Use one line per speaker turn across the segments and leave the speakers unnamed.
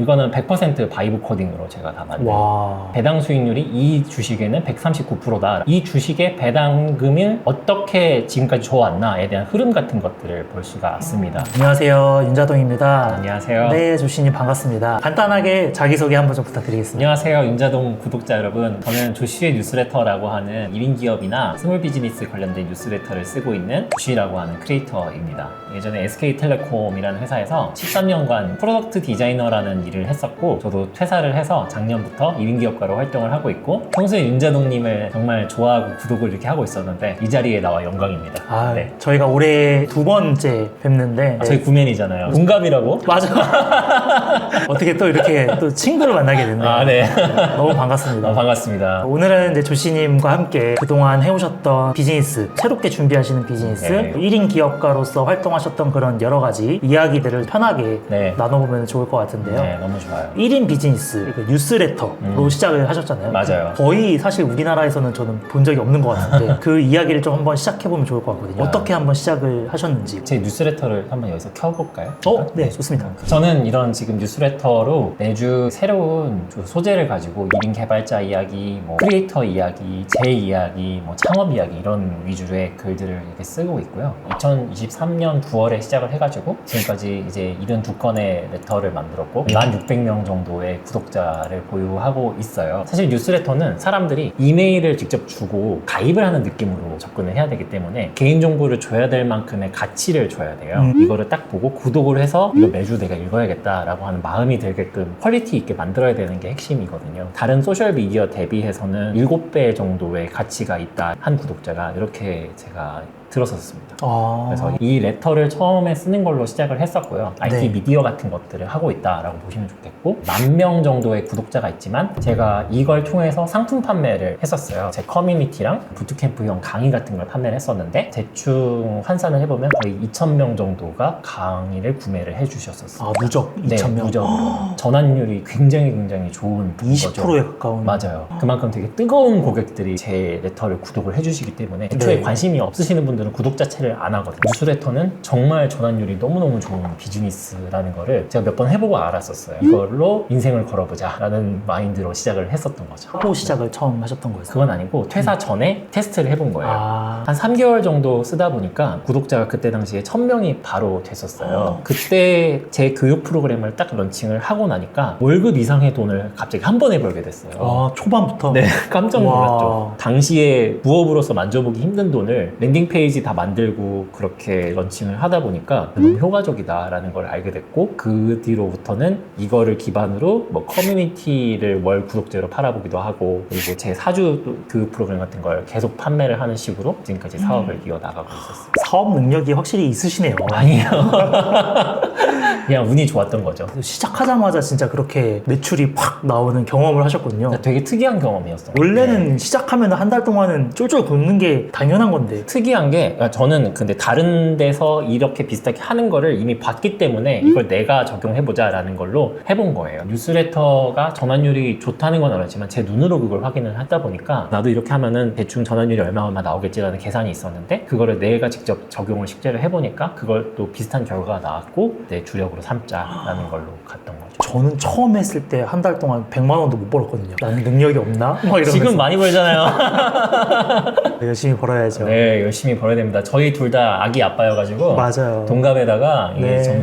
이거는 100% 바이브 코딩으로 제가 다 만든 배당 수익률이 이 주식에는 139%다. 이 주식의 배당금을 어떻게 지금까지 줘왔나에 대한 흐름 같은 것들을 볼 수가 있습니다.
안녕하세요, 윤자동입니다.
안녕하세요.
네, 조씨님 반갑습니다. 간단하게 자기소개 한번 좀 부탁드리겠습니다.
안녕하세요, 윤자동 구독자 여러분. 저는 조씨의 뉴스레터라고 하는 1인 기업이나 스몰 비즈니스 관련된 뉴스레터를 쓰고 있는 조씨라고 하는 크리에이터입니다. 예전에 SK텔레콤이라는 회사에서 13년간 프로덕트 디자이너라는 일을 했었고, 저도 퇴사를 해서 작년부터 1인 기업가로 활동을 하고 있고, 평소에 윤자동님을 정말 좋아하고 구독을 이렇게 하고 있었는데 이 자리에 나와 영광입니다.
네. 저희가 올해 두 번째 뵙는데
저희 구맨이잖아요. 동갑이라고?
맞아. 어떻게 또 이렇게 또 친구를 만나게 됐네요.
네.
너무 반갑습니다.
반갑습니다.
오늘은 이제 조씨님과 함께 그동안 해오셨던 비즈니스, 새롭게 준비하시는 비즈니스, 1인 기업가로서 활동하셨던 그런 여러 가지 이야기들을 편하게 나눠보면 좋을 것 같은데요.
네, 너무 좋아요.
1인 비즈니스, 뉴스레터로 시작을 하셨잖아요.
맞아요.
거의 사실 우리나라에서는 저는 본 적이 없는 것 같은데 그 이야기를 좀 한번 시작해보면 좋을 것 같거든요. 어떻게 한번 시작을 하셨는지.
제 뉴스레터를 한번 여기서 켜볼까요?
네, 좋습니다.
저는 이런 지금 뉴스레터로 매주 새로운 소재를 가지고 1인 개발자 이야기, 뭐 크리에이터 이야기, 제 이야기, 뭐 창업 이야기 이런 위주의 글들을 이렇게 쓰고 있고요. 2023년 9월에 시작을 해가지고 지금까지 이제 72건의 레터를 만들었고 16,000명 정도의 구독자를 보유하고 있어요. 사실 뉴스레터는 사람들이 이메일을 직접 주고 가입을 하는 느낌으로 접근을 해야 되기 때문에 개인정보를 줘야 될 만큼의 가치를 줘야 돼요. 이거를 딱 보고 구독을 해서 이거 매주 내가 읽어야겠다라고 하는 마음이 들게끔 퀄리티 있게 만들어야 되는 게 핵심이거든요. 다른 소셜미디어 대비해서는 7배 정도의 가치가 있다. 한 구독자가 이렇게 제가 들었었습니다. 그래서 이 레터를 처음에 쓰는 걸로 시작을 했었고요. IT 미디어 같은 것들을 하고 있다라고 보시면 좋겠고, 10,000명 정도의 구독자가 있지만 제가 이걸 통해서 상품 판매를 했었어요. 제 커뮤니티랑 부트캠프형 강의 같은 걸 판매를 했었는데 대충 환산을 해보면 거의 2,000명 정도가 강의를 구매를 해주셨었어요.
누적 2,000명?
누적. 전환율이 굉장히 좋은
20%에 가까운.
맞아요. 그만큼 되게 뜨거운 고객들이 제 레터를 구독을 해주시기 때문에 애초에 관심이 없으시는 분들은 구독 자체를 안 하거든요. 뉴스레터는 정말 전환율이 너무너무 좋은 비즈니스라는 거를 제가 몇 번 해보고 알았었어요. 이걸로 인생을 걸어보자 라는 마인드로 시작을 했었던 거죠.
하고 시작을 처음 하셨던 거예요?
그건 아니고 퇴사 전에 테스트를 해본 거예요. 한 3개월 정도 쓰다 보니까 구독자가 그때 당시에 1,000명이 바로 됐었어요. 그때 제 교육 프로그램을 딱 런칭을 하고 나니까 월급 이상의 돈을 갑자기 한 번에 벌게 됐어요.
초반부터?
네, 깜짝 놀랐죠. 당시에 부업으로서 만져보기 힘든 돈을 랜딩 페이지 다 만들고 그렇게 런칭을 하다 보니까 너무 효과적이다라는 걸 알게 됐고, 그 뒤로부터는 이거를 기반으로 뭐 커뮤니티를 월 구독제로 팔아보기도 하고, 그리고 제 사주 교육 프로그램 같은 걸 계속 판매를 하는 식으로 지금까지 사업을 이어나가고 있었어요.
사업 능력이 확실히 있으시네요.
아니에요. 그냥 운이 좋았던 거죠.
시작하자마자 진짜 그렇게 매출이 팍 나오는 경험을 하셨거든요.
되게 특이한 경험이었어요.
원래는 시작하면 한 달 동안은 쫄쫄 굶는 게 당연한 건데.
특이한 게, 저는 근데 다른 데서 이렇게 비슷하게 하는 거를 이미 봤기 때문에 이걸 내가 적용해보자 라는 걸로 해본 거예요. 뉴스레터가 전환율이 좋다는 건 알았지만 제 눈으로 그걸 확인을 하다 보니까 나도 이렇게 하면은 대충 전환율이 얼마 나오겠지라는 계산이 있었는데, 그거를 내가 직접 적용을 실제로 해보니까 그걸 또 비슷한 결과가 나왔고 내 주력으로 삼자라는 걸로 갔던 거죠.
저는 처음 했을 때 한 달 동안 100만 원도 못 벌었거든요. 나는 능력이 없나?
지금 많이 벌잖아요.
열심히 벌어야죠.
네, 열심히 벌어야 됩니다. 저희 둘 다 아기 아빠여가지고
맞아요.
동갑에다가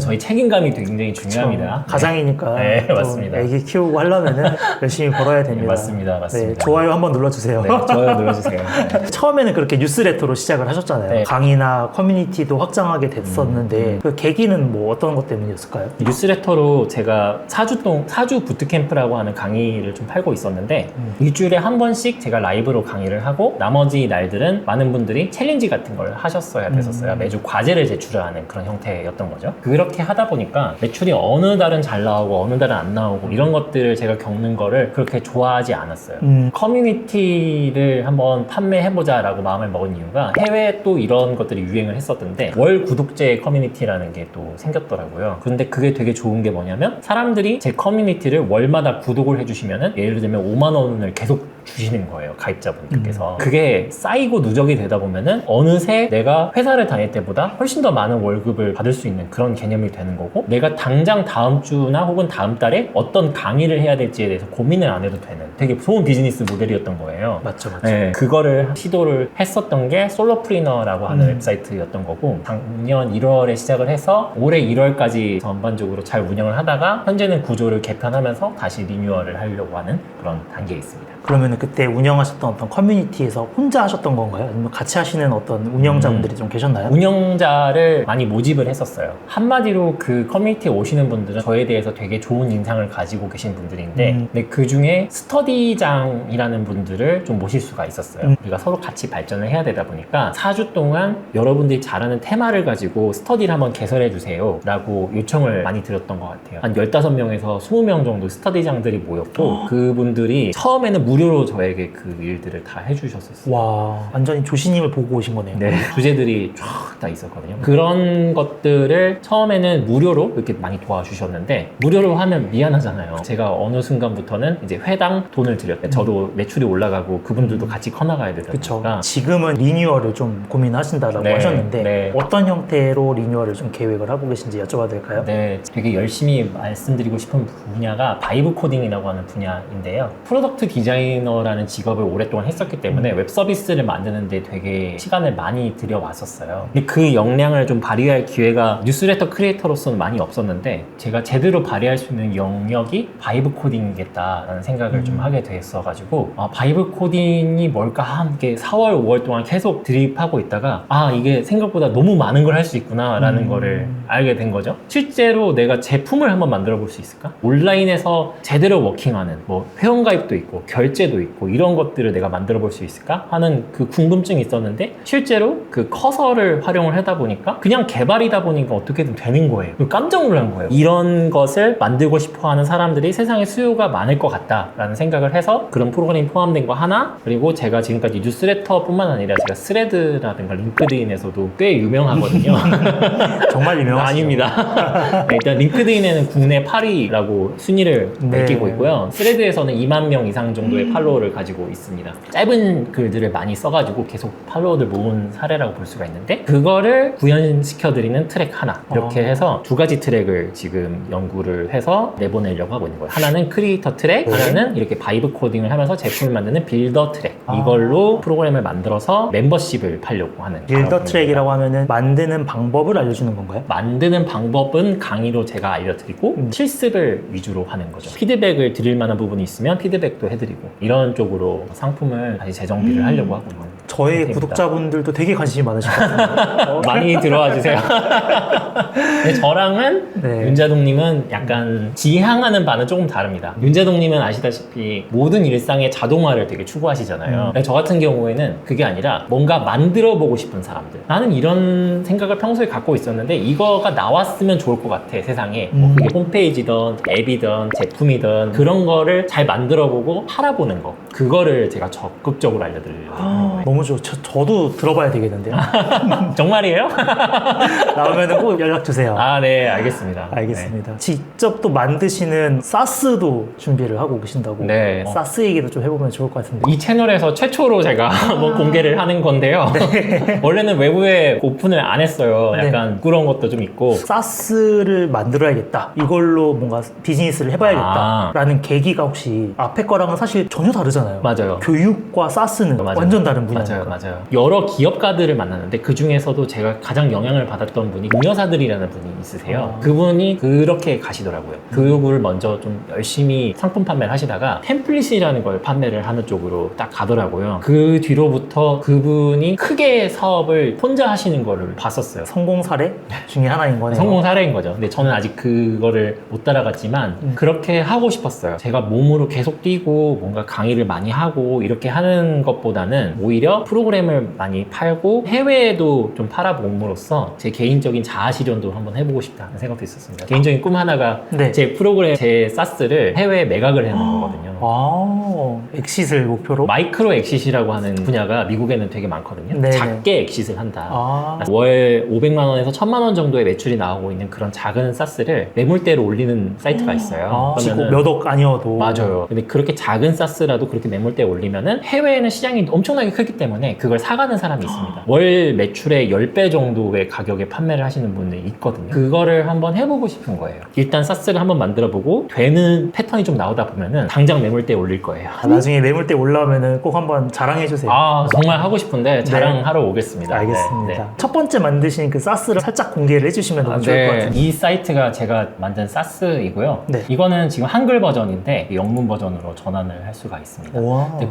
저희 책임감이 굉장히 중요합니다.
가장이니까
네, 맞습니다.
애기 키우고 하려면은 열심히 벌어야 됩니다.
맞습니다.
네, 좋아요 한번 눌러주세요.
네, 좋아요 눌러주세요.
처음에는 그렇게 뉴스레터로 시작을 하셨잖아요. 강의나 커뮤니티도 확장하게 됐었는데 그 계기는 뭐 어떤 것 때문이었을까요?
뉴스레터로 제가 사주 부트캠프라고 하는 강의를 좀 팔고 있었는데 일주일에 한 번씩 제가 라이브로 강의를 하고 나머지 날들은 많은 분들이 챌린지 같은 걸 하셨어야 됐었어요. 매주 과제를 제출하는 그런 형태였던 거죠. 그렇게 하다 보니까 매출이 어느 달은 잘 나오고 어느 달은 안 나오고 이런 것들을 제가 겪는 거를 그렇게 좋아하지 않았어요. 커뮤니티를 한번 판매해보자 라고 마음을 먹은 이유가 해외에 또 이런 것들이 유행을 했었던데 월 구독제 커뮤니티라는 게 또 생겼더라고요. 그런데 그게 되게 좋은 게 뭐냐면 사람들이 제 커뮤니티를 월마다 구독을 해주시면은 예를 들면 5만 원을 계속 주시는 거예요, 가입자분들께서. 그게 쌓이고 누적이 되다 보면은 어느새 내가 회사를 다닐 때보다 훨씬 더 많은 월급을 받을 수 있는 그런 개념이 되는 거고, 내가 당장 다음 주나 혹은 다음 달에 어떤 강의를 해야 될지에 대해서 고민을 안 해도 되는 되게 좋은 비즈니스 모델이었던 거예요.
맞죠.
네, 그거를 시도를 했었던 게 솔로프리너라고 하는 웹사이트였던 거고, 작년 1월에 시작을 해서 올해 1월까지 전반적으로 잘 운영을 하다가 현재는 구조를 개편하면서 다시 리뉴얼을 하려고 하는 그런 단계에 있습니다.
그러면 그때 운영하셨던 어떤 커뮤니티에서 혼자 하셨던 건가요? 아니면 같이 하시는 어떤 운영자분들이 좀 계셨나요?
운영자를 많이 모집을 했었어요. 한마디로 그 커뮤니티에 오시는 분들은 저에 대해서 되게 좋은 인상을 가지고 계신 분들인데, 근데 그 중에 스터디장이라는 분들을 좀 모실 수가 있었어요. 우리가 서로 같이 발전을 해야 되다 보니까 4주 동안 여러분들이 잘하는 테마를 가지고 스터디를 한번 개설해 주세요 라고 요청을 많이 드렸던 것 같아요. 한 15명에서 20명 정도 스터디장들이 모였고, 그분들이 처음에는 무료로 저에게 그 일들을 다 해주셨었어요.
와, 완전히 조시님을 보고 오신 거네요.
네, 주제들이 쫙 다 있었거든요. 그런 것들을 처음에는 무료로 이렇게 많이 도와주셨는데, 무료로 하면 미안하잖아요. 제가 어느 순간부터는 이제 회당 돈을 드렸대. 저도 매출이 올라가고 그분들도 같이 커나가야 되다
그쵸.
보니까.
지금은 리뉴얼을 좀 고민하신다라고
네,
하셨는데
네.
어떤 형태로 리뉴얼을 좀 계획을 하고 계신지 여쭤봐도 될까요?
네, 되게 열심히 말씀드리고 싶은 분야가 바이브 코딩이라고 하는 분야인데요. 프로덕트 디자이너라는 직업을 오랫동안 했었기 때문에 웹 서비스를 만드는데 되게 시간을 많이 들여왔었어요. 근데 그 역량을 좀 발휘할 기회가 뉴스레터 크리에이터로서는 많이 없었는데, 제가 제대로 발휘할 수 있는 영역이 바이브 코딩이겠다라는 생각을 좀 하게 됐어가지고, 바이브 코딩이 뭘까 함께 4월, 5월 동안 계속 드립하고 있다가, 이게 생각보다 너무 많은 걸 할 수 있구나라는 거를 알게 된 거죠. 실제로 내가 제품을 한번 만들어 볼 수 있을까? 온라인에서 제대로 워킹하는 뭐 회원가입도 있고 결제도 있고 이런 것들을 내가 만들어 볼 수 있을까 하는 그 궁금증이 있었는데, 실제로 그 커서를 활용을 하다 보니까 그냥 개발이다 보니까 어떻게든 되는 거예요. 깜짝 놀란 거예요. 이런 것을 만들고 싶어 하는 사람들이 세상에 수요가 많을 것 같다라는 생각을 해서 그런 프로그램이 포함된 거 하나, 그리고 제가 지금까지 뉴스레터뿐만 아니라 제가 스레드라든가 링크드인에서도 꽤 유명하거든요.
정말 유명하시죠?
아닙니다. 네, 일단 링크드인에는 국내 8위라고 순위를
네.
매기고 있고요. 스레드에서는 2만 명 이상 정도의 팔로워를 가지고 있습니다. 짧은 글들을 많이 써가지고 계속 팔로워를 모은 사례라고 볼 수가 있는데, 그거를 구현시켜드리는 트랙 하나, 이렇게 해서 두 가지 트랙을 지금 연구를 해서 내보내려고 하고 있는 거예요. 하나는 크리에이터 트랙, 하나는 이렇게 바이브 코딩을 하면서 제품을 만드는 빌더 트랙. 이걸로 프로그램을 만들어서 멤버십을 팔려고 하는
빌더 트랙이라고 하면은 만드는 방법을 알려주는 건가요?
만드는 방법은 강의로 제가 알려드리고 실습을 위주로 하는 거죠. 피드백을 드릴 만한 부분이 있으면 피드백도 해드리고, 이런 쪽으로 상품을 다시 재정비를 하려고 하고 있는
저의
상태입니다.
구독자분들도 되게 관심이 많으실 것 같아요.
많이 들어와 주세요. 근데 저랑은
네.
윤자동님은 약간 지향하는 바는 조금 다릅니다. 윤자동님은 아시다시피 모든 일상의 자동화를 되게 추구하시잖아요. 근데 저 같은 경우에는 그게 아니라 뭔가 만들어 보고 싶은 사람들. 나는 이런 생각을 평소에 갖고 있었는데 이거가 나왔으면 좋을 것 같아, 세상에. 뭐 그게 홈페이지든 앱이든 제품이든 그런 거를 잘 만들어 보고 팔아보는 거. 그거를 제가 적극적으로 알려드리려고 하는 거예요.
너무 좋죠. 저도 들어봐야 되겠는데요.
정말이에요?
나오면 꼭 연락 주세요.
네, 알겠습니다.
알겠습니다. 직접 또 만드시는 사스도 준비를 하고 계신다고.
네.
사스 얘기도 좀 해보면 좋을 것 같은데.
이 채널에서 최초로 제가 한번 공개를 하는 건데요. 원래는 외부에 오픈을 안 했어요. 약간 부끄러운 것도 좀 있고.
사스를 만들어야겠다. 이걸로 뭔가 비즈니스를 해봐야겠다라는 계기가 혹시 앞에 거랑은 사실 전혀 다르잖아요.
맞아요.
교육과 사스는
맞아요.
완전 다른 분야니까.
맞아요. 여러 기업가들을 만났는데 그 중에서도 제가 가장 영향을 받았던 분이 금여사들이라는 분이 있으세요. 그분이 그렇게 가시더라고요. 교육을 먼저 좀 열심히 상품 판매를 하시다가 템플릿이라는 걸 판매를 하는 쪽으로 딱 가더라고요. 그 뒤로부터 그분이 크게 사업을 혼자 하시는 거를 봤었어요.
성공 사례 중에 하나인 거네요.
성공 사례인 거죠. 근데 저는 아직 그거를 못 따라갔지만 그렇게 하고 싶었어요. 제가 몸으로 계속 뛰고 뭔가 강의를 많이 하고 이렇게 하는 것보다는 오히려 프로그램을 많이 팔고 해외에도 좀 팔아봄으로써 제 개인적인 자아 실현도 한번 해보고 싶다는 생각도 있었습니다. 개인적인 꿈 하나가
네.
제 프로그램, 제 사스를 해외에 매각을 해놓은 거거든요.
엑싯을 목표로?
마이크로 엑싯이라고 하는 분야가 미국에는 되게 많거든요.
네네.
작게 엑싯을 한다. 월 500만 원에서 1000만 원 정도의 매출이 나오고 있는 그런 작은 사스를 매물대로 올리는 사이트가 있어요.
그러면은 몇억 아니어도.
맞아요. 근데 그렇게 작은 사스라도 그렇게 매물대에 올리면은 해외에는 시장이 엄청나게 크기 때문에 그걸 사가는 사람이 있습니다. 월 매출의 10배 정도의 가격에 판매를 하시는 분들이 있거든요. 그거를 한번 해보고 싶은 거예요. 일단 사스를 한번 만들어보고 되는 패턴이 좀 나오다 보면은 당장 매물대에 올릴 거예요.
나중에 매물대 올라오면은 꼭 한번 자랑해주세요.
정말 하고 싶은데 자랑하러 오겠습니다.
알겠습니다. 첫 번째 만드신 그 사스를 살짝 공개를 해주시면 너무 좋을 것 같아요.
이 사이트가 제가 만든 사스이고요. 이거는 지금 한글 버전인데 영문 버전으로 전환을 할 수가 있습니다.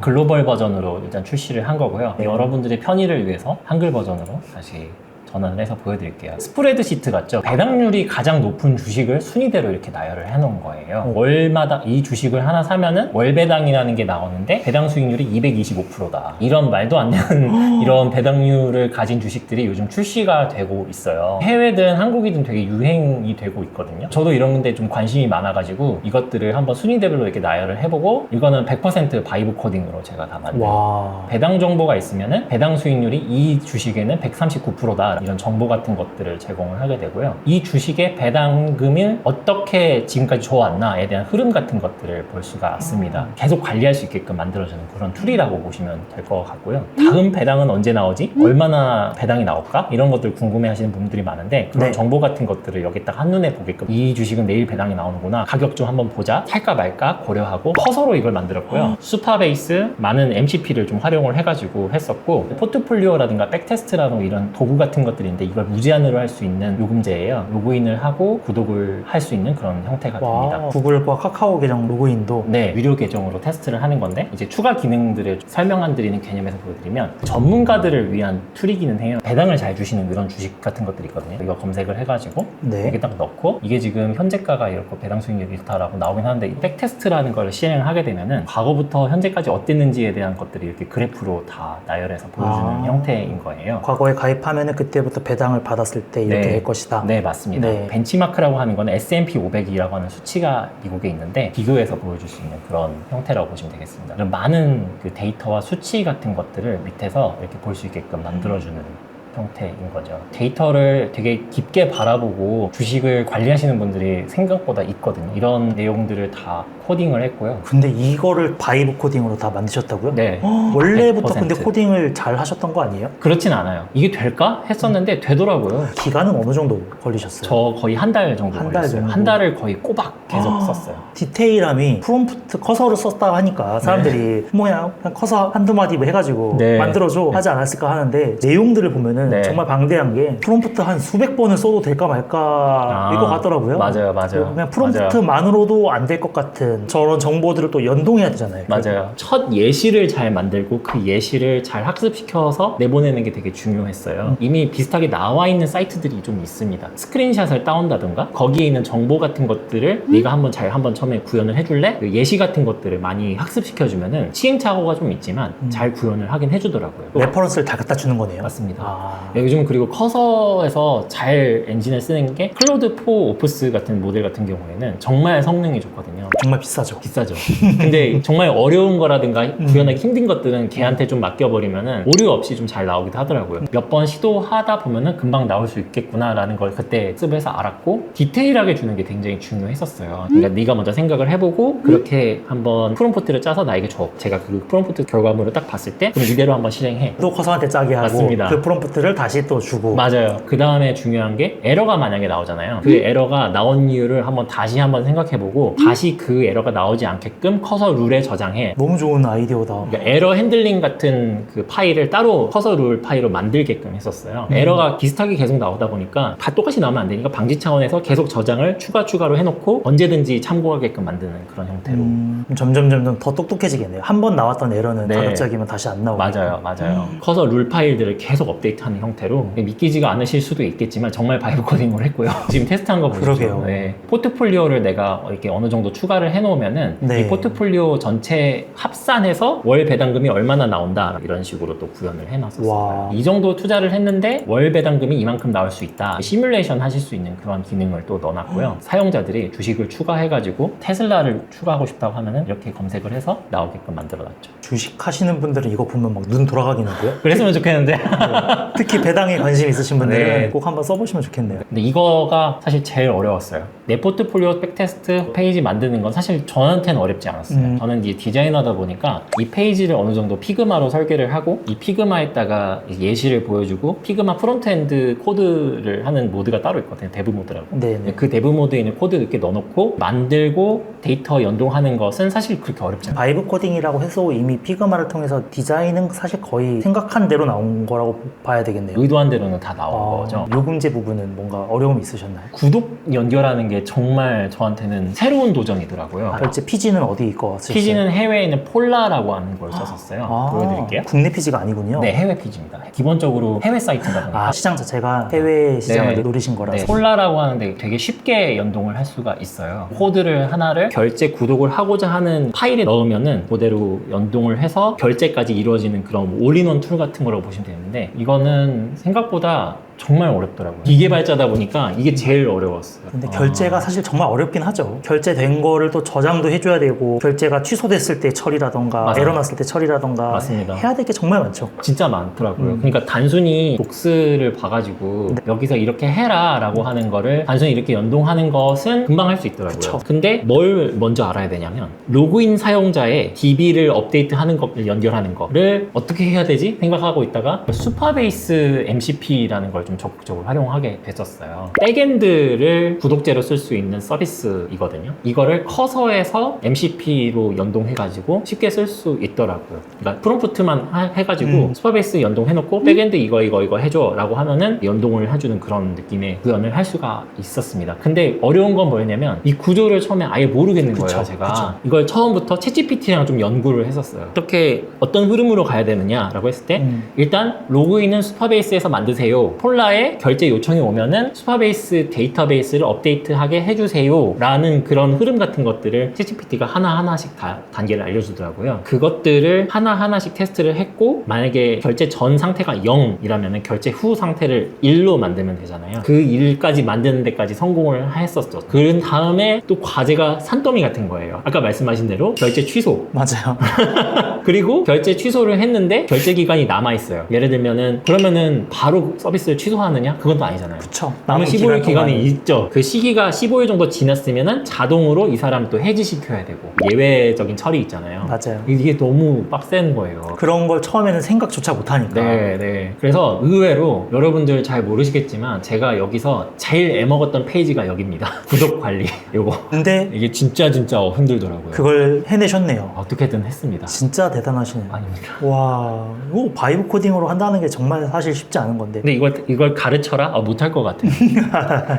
글로벌 버전으로 일단 출시를 한 거고요. 여러분들의 편의를 위해서 한글 버전으로 다시 전환을 해서 보여드릴게요. 스프레드시트 같죠? 배당률이 가장 높은 주식을 순위대로 이렇게 나열을 해놓은 거예요. 월마다 이 주식을 하나 사면은 월 배당이라는 게 나오는데 배당 수익률이 225%다. 이런 말도 안 되는 이런 배당률을 가진 주식들이 요즘 출시가 되고 있어요. 해외든 한국이든 되게 유행이 되고 있거든요. 저도 이런 건데 좀 관심이 많아가지고 이것들을 한번 순위대별로 이렇게 나열을 해보고 이거는 100% 바이브 코딩으로 제가 다 만들어요. 배당 정보가 있으면은 배당 수익률이 이 주식에는 139%다. 이런 정보 같은 것들을 제공을 하게 되고요. 이 주식의 배당금을 어떻게 지금까지 줘왔나에 대한 흐름 같은 것들을 볼 수가 있습니다. 계속 관리할 수 있게끔 만들어주는 그런 툴이라고 보시면 될 것 같고요. 다음 배당은 언제 나오지? 얼마나 배당이 나올까? 이런 것들 궁금해 하시는 분들이 많은데 그런 정보 같은 것들을 여기다 한눈에 보게끔 이 주식은 내일 배당이 나오는구나. 가격 좀 한번 보자. 살까 말까 고려하고 커서로 이걸 만들었고요. 수파 베이스 많은 MCP를 좀 활용을 해가지고 했었고 포트폴리오라든가 백테스트라든가 이런 도구 같은 것들인데 이걸 무제한으로 할 수 있는 요금제예요. 로그인을 하고 구독을 할 수 있는 그런 형태가 됩니다.
구글과 카카오 계정 로그인도?
네, 유료 계정으로 테스트를 하는 건데 이제 추가 기능들을 설명 드리는 개념에서 보여드리면 전문가들을 위한 툴이기는 해요. 배당을 잘 주시는 이런 주식 같은 것들이 있거든요. 이거 검색을 해가지고 여기 딱 넣고 이게 지금 현재가가 이렇게 배당 수익률이 이렇다라고 나오긴 하는데 백테스트라는 걸 시행을 하게 되면은 과거부터 현재까지 어땠는지에 대한 것들이 이렇게 그래프로 다 나열해서 보여주는 형태인 거예요.
과거에 가입하면은 그때부터 배당을 받았을 때 이렇게 될 것이다.
네, 맞습니다. 벤치마크라고 하는 건 S&P 500이라고 하는 수치가 미국에 있는데 비교해서 보여줄 수 있는 그런 형태라고 보시면 되겠습니다. 그런 많은 그 데이터와 수치 같은 것들을 밑에서 이렇게 볼 수 있게끔 만들어주는 형태인 거죠. 데이터를 되게 깊게 바라보고 주식을 관리하시는 분들이 생각보다 있거든요. 이런 내용들을 다 코딩을 했고요.
근데 이거를 바이브 코딩으로 다 만드셨다고요?
네.
원래부터
100%.
근데 코딩을 잘 하셨던 거 아니에요?
그렇진 않아요. 이게 될까? 했었는데 되더라고요.
기간은 어느 정도 걸리셨어요?
저 거의 한 달 정도 걸렸어요. 한 달을 거의 꼬박 계속 썼어요.
디테일함이 프롬프트 커서를 썼다 하니까 사람들이 뭐야 그냥 커서 한두 마디 해가지고 만들어줘 하지 않았을까 하는데 내용들을 보면은 정말 방대한 게 프롬프트 한 수백 번을 써도 될까 말까 일 것 같더라고요.
맞아요.
그냥 프롬프트만으로도 안 될 것 같은 저런 정보들을 또 연동해야 되잖아요.
맞아요. 첫 예시를 잘 만들고 그 예시를 잘 학습시켜서 내보내는 게 되게 중요했어요. 이미 비슷하게 나와 있는 사이트들이 좀 있습니다. 스크린샷을 따온다든가 거기에 있는 정보 같은 것들을 네가 한번 처음에 구현을 해줄래? 그 예시 같은 것들을 많이 학습시켜주면은 시행착오가 좀 있지만 잘 구현을 하긴 해주더라고요.
레퍼런스를 다 갖다 주는 거네요.
맞습니다. 요즘 그리고 커서에서 잘 엔진을 쓰는 게 클로드4 오프스 같은 모델 같은 경우에는 정말 성능이 좋거든요.
정말 비싸죠.
근데 정말 어려운 거라든가 구현하기 힘든 것들은 걔한테 좀 맡겨버리면은 오류 없이 좀 잘 나오기도 하더라고요. 몇 번 시도하다 보면은 금방 나올 수 있겠구나라는 걸 그때 습에서 알았고 디테일하게 주는 게 굉장히 중요했었어요. 그러니까 네가 먼저 생각을 해보고 그렇게 한번 프롬프트를 짜서 나에게 줘. 제가 그 프롬프트 결과물을 딱 봤을 때 그럼 이대로 한번 실행해.
또 커서한테 짜게 하고
맞습니다.
그 프롬프트를 다시 또 주고.
맞아요. 그 다음에 중요한 게 에러가 만약에 나오잖아요. 그 에러가 나온 이유를 다시 한번 생각해보고 다시 그 에러가 나오지 않게끔 커서 룰에 저장해.
너무 좋은 아이디어다.
그러니까 에러 핸들링 같은 그 파일을 따로 커서 룰 파일로 만들게끔 했었어요. 에러가 비슷하게 계속 나오다 보니까 다 똑같이 나오면 안 되니까 방지 차원에서 계속 저장을 추가로 해놓고 언제든지 참고하게끔 만드는 그런 형태로.
점점 더 똑똑해지겠네요. 한 번 나왔던 에러는 가급적이면 다시 안 나오고.
맞아요. 커서 룰 파일들을 계속 업데이트 하는 형태로 믿기지가 않으실 수도 있겠지만 정말 바이브 코딩을 했고요. 지금 테스트한 거 보시죠.
그러게요.
네. 포트폴리오를 내가 이렇게 어느 정도 추가를 해놓으면은
네.
이 포트폴리오 전체 합산해서 월 배당금이 얼마나 나온다 이런 식으로 또 구현을 해놨었어요.
와.
이 정도 투자를 했는데 월 배당금이 이만큼 나올 수 있다. 시뮬레이션 하실 수 있는 그런 기능을 또 넣어놨고요. 사용자들이 주식을 추가해가지고 테슬라를 추가하고 싶다고 하면은 이렇게 검색을 해서 나오게끔 만들어놨죠.
주식 하시는 분들은 이거 보면 막 눈 돌아가겠는데요?
그랬으면 좋겠는데.
특히 배당에 관심 있으신 분들은
네.
꼭 한번 써보시면 좋겠네요.
근데 이거가 사실 제일 어려웠어요. 내 포트폴리오 백테스트 페이지 만드는 건 사실 저한테는 어렵지 않았어요. 저는 이제 디자이너다 보니까 이 페이지를 어느 정도 피그마로 설계를 하고 이 피그마에다가 예시를 보여주고 피그마 프론트엔드 코드를 하는 모드가 따로 있거든요. 데브 모드라고.
네네.
그 데브 모드에 있는 코드 이렇게 넣어놓고 만들고 데이터 연동하는 것은 사실 그렇게 어렵지 않아요.
바이브 코딩이라고 해서 이미 피그마를 통해서 디자인은 사실 거의 생각한 대로 나온 거라고 봐야 되겠네요.
의도한 대로는 다 나온 거죠.
요금제 부분은 뭔가 어려움이 있으셨나요?
구독 연결하는 게 정말 저한테는 새로운 도전이더라고요.
결제 피지는 어디 거 쓰셨어요?
피지는 해외에 있는 폴라라고 하는 걸 썼었어요. 보여드릴게요.
국내 피지가 아니군요.
네, 해외 피지입니다. 기본적으로 해외 사이트다 보니까.
시장 자체가 해외 시장을
네.
노리신 거라서.
네, 폴라라고 하는데 되게 쉽게 연동을 할 수가 있어요. 코드를 하나를 결제 구독을 하고자 하는 파일에 넣으면은 그대로 연동을 해서 결제까지 이루어지는 그런 올인원 툴 같은 거라고 보시면 되는데 이거는 생각보다 정말 어렵더라고요. 기계발자다 보니까 이게 제일 어려웠어요.
근데 결제가 사실 정말 어렵긴 하죠. 결제된 거를 또 저장도 해줘야 되고 결제가 취소됐을 때 처리라던가
맞아요.
에러 났을 때 처리라던가
맞습니다.
해야 될 게 정말 많죠.
진짜 많더라고요. 그러니까 단순히 복스를 봐가지고 여기서 이렇게 해라 라고 하는 거를 단순히 이렇게 연동하는 것은 금방 할 수 있더라고요.
그쵸.
근데 뭘 먼저 알아야 되냐면 로그인 사용자의 DB를 업데이트하는 것을 연결하는 거를 어떻게 해야 되지? 생각하고 있다가 수파베이스 MCP라는 걸 좀 적극적으로 활용하게 됐었어요. 백엔드를 구독제로 쓸 수 있는 서비스이거든요. 이거를 커서에서 MCP로 연동해가지고 쉽게 쓸 수 있더라고요. 그러니까 프롬프트만 해가지고 수파베이스 연동해놓고 백엔드 이거 해줘 라고 하면은 연동을 해주는 그런 느낌의 구현을 할 수가 있었습니다. 근데 어려운 건 뭐였냐면 이 구조를 처음에 아예 모르겠는 거예요. 제가 이걸 처음부터 챗GPT랑 좀 연구를 했었어요. 어떻게 어떤 흐름으로 가야 되느냐라고 했을 때 일단 로그인은 수파베이스에서 만드세요. 폴라에 결제 요청이 오면은 수파베이스 데이터베이스를 업데이트하게 해주세요 라는 그런 흐름 같은 것들을 챗GPT가 하나하나씩 다 단계를 알려주더라고요. 그것들을 하나하나씩 테스트를 했고 만약에 결제 전 상태가 0이라면은 결제 후 상태를 1로 만들면 되잖아요. 그 1까지 만드는 데까지 성공을 했었죠. 그런 다음에 또 과제가 산더미 같은 거예요. 아까 말씀하신 대로 결제 취소
맞아요.
그리고 결제 취소를 했는데 결제 기간이 남아있어요. 예를 들면은 그러면은 바로 서비스를 취소하느냐? 그건 또 아니잖아요.
그쵸.
남은 15일 기간이
동안은.
있죠. 그 시기가 15일 정도 지났으면은 자동으로 이 사람 또 해지시켜야 되고 예외적인 처리 있잖아요.
맞아요.
이게 너무 빡센 거예요.
그런 걸 처음에는 생각조차 못하니까.
네. 그래서 의외로 여러분들 잘 모르시겠지만 제가 여기서 제일 애먹었던 페이지가 여기입니다. 구독 관리 요거.
근데
이게 진짜 힘들더라고요.
그걸 해내셨네요.
어떻게든 했습니다.
진짜 대단하시네요.
아닙니다.
와, 이거 바이브 코딩으로 한다는 게 정말 사실 쉽지 않은 건데.
근데 이걸 가르쳐라? 못할 것 같아요.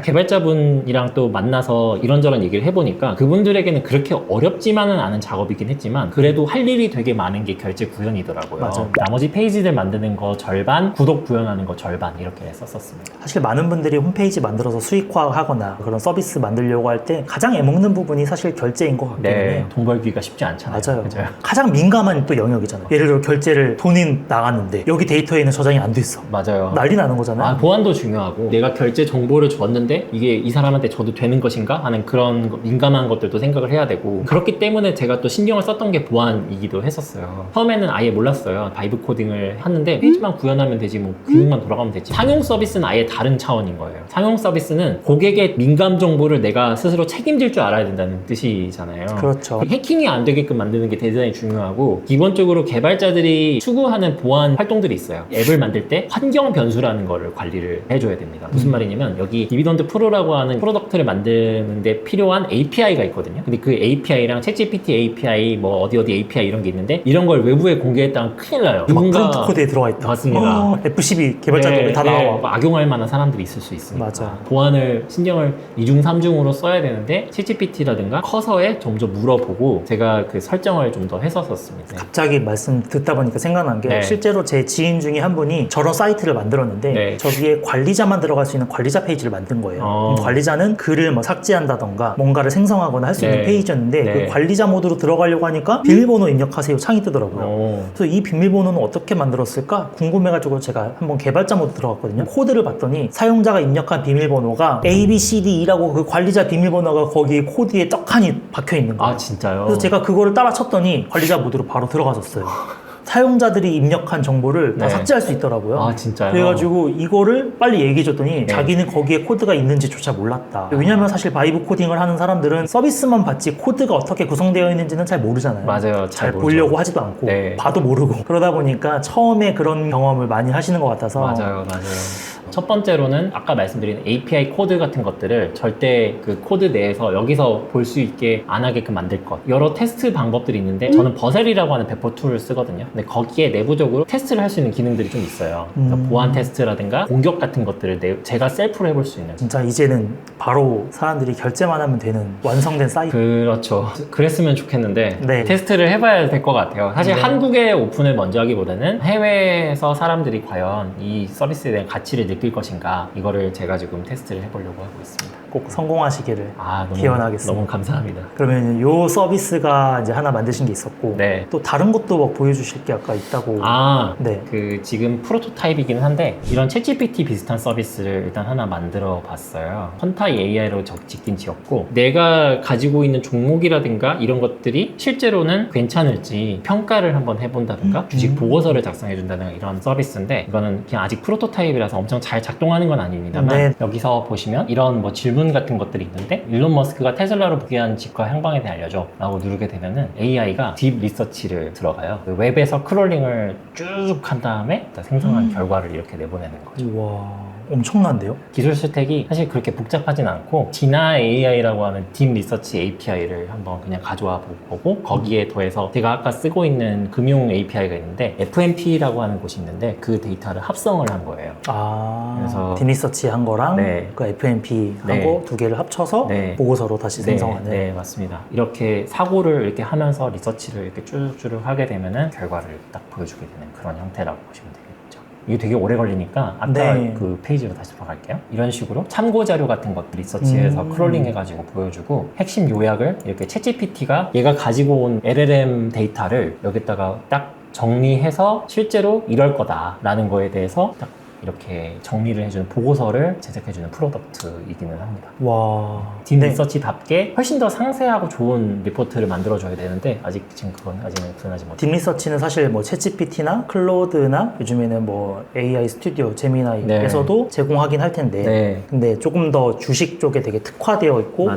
개발자분이랑 또 만나서 이런저런 얘기를 해보니까 그분들에게는 그렇게 어렵지만은 않은 작업이긴 했지만 그래도 할 일이 되게 많은 게 결제 구현이더라고요.
맞아요.
나머지 페이지들 만드는 거 절반, 구독 구현하는 거 절반 이렇게 썼었습니다.
사실 많은 분들이 홈페이지 만들어서 수익화하거나 그런 서비스 만들려고 할 때 가장 애먹는 부분이 사실 결제인 것 같긴 해요.
돈 벌기가 쉽지 않잖아요.
맞아요.
그죠?
가장 민감한 또 영역이잖아요. 예를 들어 결제를 돈이 나갔는데 여기 데이터에는 저장이 안 됐어.
맞아요.
난리 나는 거잖아요.
보안도 중요하고 내가 결제 정보를 줬는데 이게 이 사람한테 줘도 되는 것인가 하는 그런 민감한 것들도 생각을 해야 되고 그렇기 때문에 제가 또 신경을 썼던 게 보안이기도 했었어요. 처음에는 아예 몰랐어요. 바이브 코딩을 하는데 페이지만 구현하면 되지 뭐 기능만 돌아가면 되지. 상용 서비스는 아예 다른 차원인 거예요. 상용 서비스는 고객의 민감 정보를 내가 스스로 책임질 줄 알아야 된다는 뜻이잖아요.
그렇죠.
해킹이 안 되게끔 만드는 게 대단히 중요하고 기본적으로 개발자들이 추구하는 보안 활동들이 있어요. 앱을 만들 때 환경 변수라는 거를 관리를 해줘야 됩니다. 무슨 말이냐면 여기 디비던트 프로라고 하는 프로덕트를 만드는데 필요한 API가 있거든요. 근데 그 API랑 챗GPT API, 뭐 어디 API 이런 게 있는데 이런 걸 외부에 공개했다면 큰일 나요.
프론트 코드에 들어가 있다.
맞습니다.
F12 개발자들이 다 나와.
악용할 만한 사람들이 있을 수 있으니까.
맞아.
보안을 신경을 2중, 3중으로 써야 되는데 챗GPT라든가 커서에 좀 더 물어보고 제가 그 설정을 좀 더 했었습니다.
갑자기 말씀 듣다 보니까 생각난 게 실제로 제 지인 중에 한 분이 저런 사이트를 만들었는데 저기에 관리자만 들어갈 수 있는 관리자 페이지를 만든 거예요. 그럼 관리자는 글을 뭐 삭제한다던가 뭔가를 생성하거나 할 수 있는 페이지였는데 그 관리자 모드로 들어가려고 하니까 비밀번호 입력하세요 창이 뜨더라고요. 그래서 이 비밀번호는 어떻게 만들었을까 궁금해가지고 제가 한번 개발자 모드 들어갔거든요. 코드를 봤더니 사용자가 입력한 비밀번호가 ABCDE라고 그 관리자 비밀번호가 거기 코드에 떡하니 박혀 있는 거예요.
아 진짜요?
그래서 제가 그거를 따라 쳤더니 관리자 모드로 바로 들어가졌어요. 사용자들이 입력한 정보를 다 삭제할 수 있더라고요.
아 진짜요?
그래가지고 이거를 빨리 얘기해줬더니 자기는 거기에 코드가 있는지조차 몰랐다. 왜냐면 사실 바이브 코딩을 하는 사람들은 서비스만 봤지 코드가 어떻게 구성되어 있는지는 잘 모르잖아요.
맞아요.
잘 보려고 하지도 않고 봐도 모르고 그러다 보니까 처음에 그런 경험을 많이 하시는 것 같아서
맞아요. 첫 번째로는 아까 말씀드린 API 코드 같은 것들을 절대 그 코드 내에서 여기서 볼 수 있게 안 하게끔 만들 것. 여러 테스트 방법들이 있는데 저는 버셀이라고 하는 배포 툴을 쓰거든요. 근데 거기에 내부적으로 테스트를 할 수 있는 기능들이 좀 있어요. 그러니까 보안 테스트라든가 공격 같은 것들을 제가 셀프로 해볼 수 있는.
진짜 이제는 바로 사람들이 결제만 하면 되는 완성된 사이트.
그렇죠. 그랬으면 좋겠는데 테스트를 해봐야 될 것 같아요. 사실 한국에 오픈을 먼저 하기보다는 해외에서 사람들이 과연 이 서비스에 대한 가치를 느낄 것인가 이거를 제가 지금 테스트를 해보려고 하고 있습니다.
꼭 성공하시기를 기원하겠습니다.
너무 감사합니다.
그러면 요 서비스가 이제 하나 만드신 게 있었고 또 다른 것도 막 보여주실 게 아까 있다고.
그 지금 프로토타입이긴 한데 이런 챗GPT 비슷한 서비스를 일단 하나 만들어 봤어요. 헌타이 AI로 짓긴 지었고 내가 가지고 있는 종목이라든가 이런 것들이 실제로는 괜찮을지 평가를 한번 해본다든가 주식 보고서를 작성해 준다든가 이런 서비스인데 이거는 그냥 아직 프로토타입이라서 엄청 잘 작동하는 건 아닙니다만 여기서 보시면 이런 뭐 질문 같은 것들이 있는데 일론 머스크가 테슬라로 부귀한 직과 향방에 대해 알려줘 라고 누르게 되면은 AI가 딥 리서치를 들어가요. 그 웹에서 크롤링을 쭉 한 다음에 생성한 결과를 이렇게 내보내는 거죠.
와, 엄청난데요?
기술 스택이 사실 그렇게 복잡하진 않고 디나 AI라고 하는 딥 리서치 API를 한번 그냥 가져와 보고 거기에 더해서 제가 아까 쓰고 있는 금융 API가 있는데 FMP라고 하는 곳이 있는데 그 데이터를 합성을 한 거예요.
그래서 딥 리서치 한 거랑 그 FMP 한 거 두 개를 합쳐서 보고서로 다시 생성하는.
네, 맞습니다. 이렇게 사고를 이렇게 하면서 리서치를 이렇게 쭉쭉 하게 되면은 결과를 딱 보여주게 되는 그런 형태라고 보시면 되겠죠. 이게 되게 오래 걸리니까 아까 그 페이지로 다시 돌아갈게요. 이런 식으로 참고 자료 같은 것 리서치해서 크롤링 해가지고 보여주고 핵심 요약을 이렇게 챗GPT가 얘가 가지고 온 LLM 데이터를 여기다가 딱 정리해서 실제로 이럴 거다라는 거에 대해서 딱 이렇게 정리를 해주는 보고서를 제작해주는 프로덕트이기는 합니다.
와,
딥 리서치답게 훨씬 더 상세하고 좋은 리포트를 만들어줘야 되는데 아직 지금 그건 아직은 구현하지 못해요.
딥 리서치는 사실 뭐 챗GPT나 클로드나 요즘에는 뭐 AI 스튜디오, 제미나이에서도 제공하긴 할 텐데 근데 조금 더 주식 쪽에 되게 특화되어 있고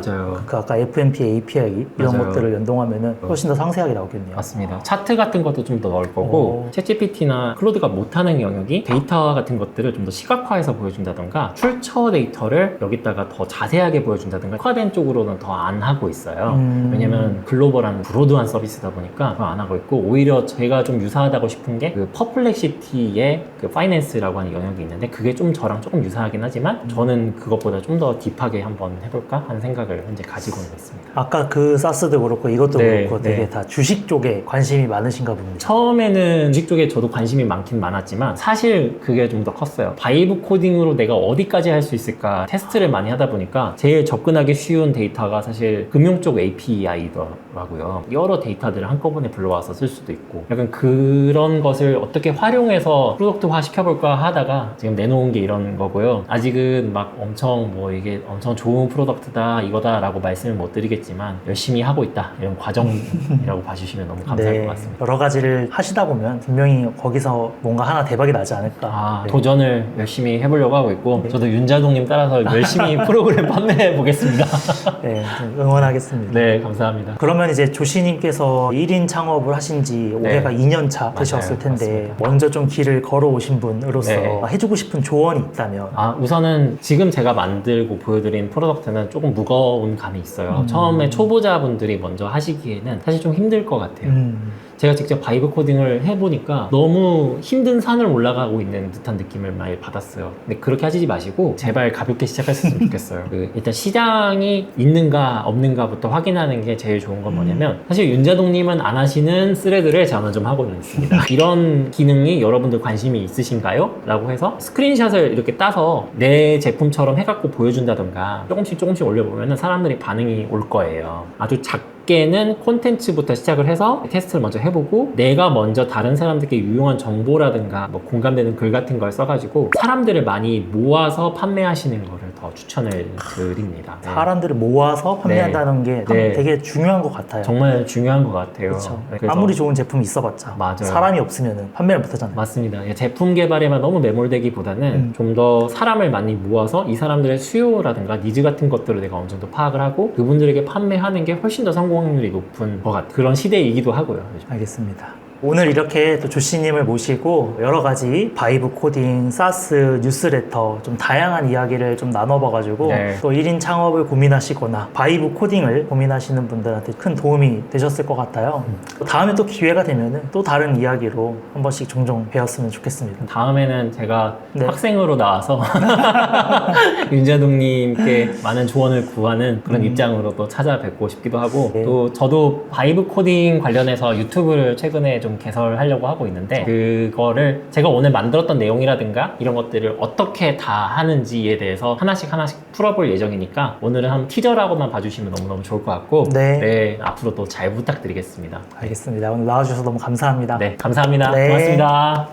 그 아까 FMP API 이런 것들을 연동하면은 훨씬 더 상세하게 나오겠네요.
맞습니다. 차트 같은 것도 좀 더 넣을 거고 챗GPT나 클로드가 못하는 영역이 데이터 같은 것들을 좀 더 시각화해서 보여준다던가 출처 데이터를 여기다가 더 자세하게 보여준다던가 특화된 쪽으로는 더 안 하고 있어요. 왜냐면 글로벌한 브로드한 서비스다 보니까 더 안 하고 있고 오히려 제가 좀 유사하다고 싶은 게 그 퍼플렉시티의 그 파이낸스라고 하는 영역이 있는데 그게 좀 저랑 조금 유사하긴 하지만 저는 그것보다 좀 더 딥하게 한번 해볼까 하는 생각을 현재 가지고는 있습니다.
아까 그 사스도 그렇고 이것도 그렇고 되게 다 주식 쪽에 관심이 많으신가 봅니다.
처음에는 주식 쪽에 저도 관심이 많긴 많았지만 사실 그게 좀 더 컸어요. 바이브 코딩으로 내가 어디까지 할 수 있을까 테스트를 많이 하다 보니까 제일 접근하기 쉬운 데이터가 사실 금융 쪽 API더라고요. 여러 데이터들을 한꺼번에 불러와서 쓸 수도 있고 약간 그런 것을 어떻게 활용해서 프로덕트화 시켜볼까 하다가 지금 내놓은 게 이런 거고요. 아직은 막 엄청 뭐 이게 엄청 좋은 프로덕트다 이거다 라고 말씀을 못 드리겠지만 열심히 하고 있다 이런 과정이라고 봐주시면 너무 감사할 것 같습니다.
여러 가지를 하시다 보면 분명히 거기서 뭔가 하나 대박이 나지 않을까.
도전 도전을 열심히 해보려고 하고 있고 저도 윤자동님 따라서 열심히 프로그램 판매해 보겠습니다.
네, 좀 응원하겠습니다.
네, 감사합니다.
그러면 이제 조씨님께서 1인 창업을 하신 지 올해가 2년 차 되셨을 텐데
맞습니다.
먼저 좀 길을 걸어오신 분으로서
네.
해주고 싶은 조언이 있다면
우선은 지금 제가 만들고 보여드린 프로덕트는 조금 무거운 감이 있어요. 처음에 초보자분들이 먼저 하시기에는 사실 좀 힘들 것 같아요. 제가 직접 바이브 코딩을 해보니까 너무 힘든 산을 올라가고 있는 듯한 느낌을 많이 받았어요. 근데 그렇게 하시지 마시고 제발 가볍게 시작하셨으면 좋겠어요. 일단 시장이 있는가 없는가부터 확인하는 게 제일 좋은 건 뭐냐면 사실 윤자동님은 안 하시는 스레드를 제가 좀 하고 있습니다. 이런 기능이 여러분들 관심이 있으신가요? 라고 해서 스크린샷을 이렇게 따서 내 제품처럼 해갖고 보여준다던가 조금씩 올려보면 사람들이 반응이 올 거예요. 아주 작게는 콘텐츠부터 시작을 해서 테스트를 먼저 해보고 내가 먼저 다른 사람들께 유용한 정보라든가 뭐 공감되는 글 같은 걸 써가지고 사람들을 많이 모아서 판매하시는 거를 더 추천을 드립니다. 네.
사람들을 모아서 판매한다는 게 되게 중요한 것 같아요.
정말 중요한 것 같아요.
그렇죠.
네, 그래서
아무리 좋은 제품이 있어봤자
맞아요.
사람이 없으면 판매를 못하잖아요.
맞습니다. 제품 개발에만 너무 매몰되기보다는 좀 더 사람을 많이 모아서 이 사람들의 수요라든가 니즈 같은 것들을 내가 어느 정도 파악을 하고 그분들에게 판매하는 게 훨씬 더 성공 확률이 높은 것 같은 그런 시대이기도 하고요.
알겠습니다. 오늘 이렇게 또 조씨님을 모시고 여러 가지 바이브 코딩, 사스, 뉴스레터 좀 다양한 이야기를 좀 나눠봐가지고
네.
또 1인 창업을 고민하시거나 바이브 코딩을 고민하시는 분들한테 큰 도움이 되셨을 것 같아요. 다음에 또 기회가 되면은 또 다른 이야기로 한 번씩 종종 배웠으면 좋겠습니다.
다음에는 제가
네.
학생으로 나와서 윤자동님께 많은 조언을 구하는 그런 입장으로 또 찾아뵙고 싶기도 하고
네.
또 저도 바이브 코딩 관련해서 유튜브를 최근에 좀 개설하려고 하고 있는데 그거를 제가 오늘 만들었던 내용이라든가 이런 것들을 어떻게 다 하는지에 대해서 하나씩 풀어볼 예정이니까 오늘은 한 티저라고만 봐주시면 너무너무 좋을 것 같고
네.
앞으로 또 잘 부탁드리겠습니다.
알겠습니다. 오늘 나와주셔서 너무 감사합니다.
네, 감사합니다.
네.
고맙습니다.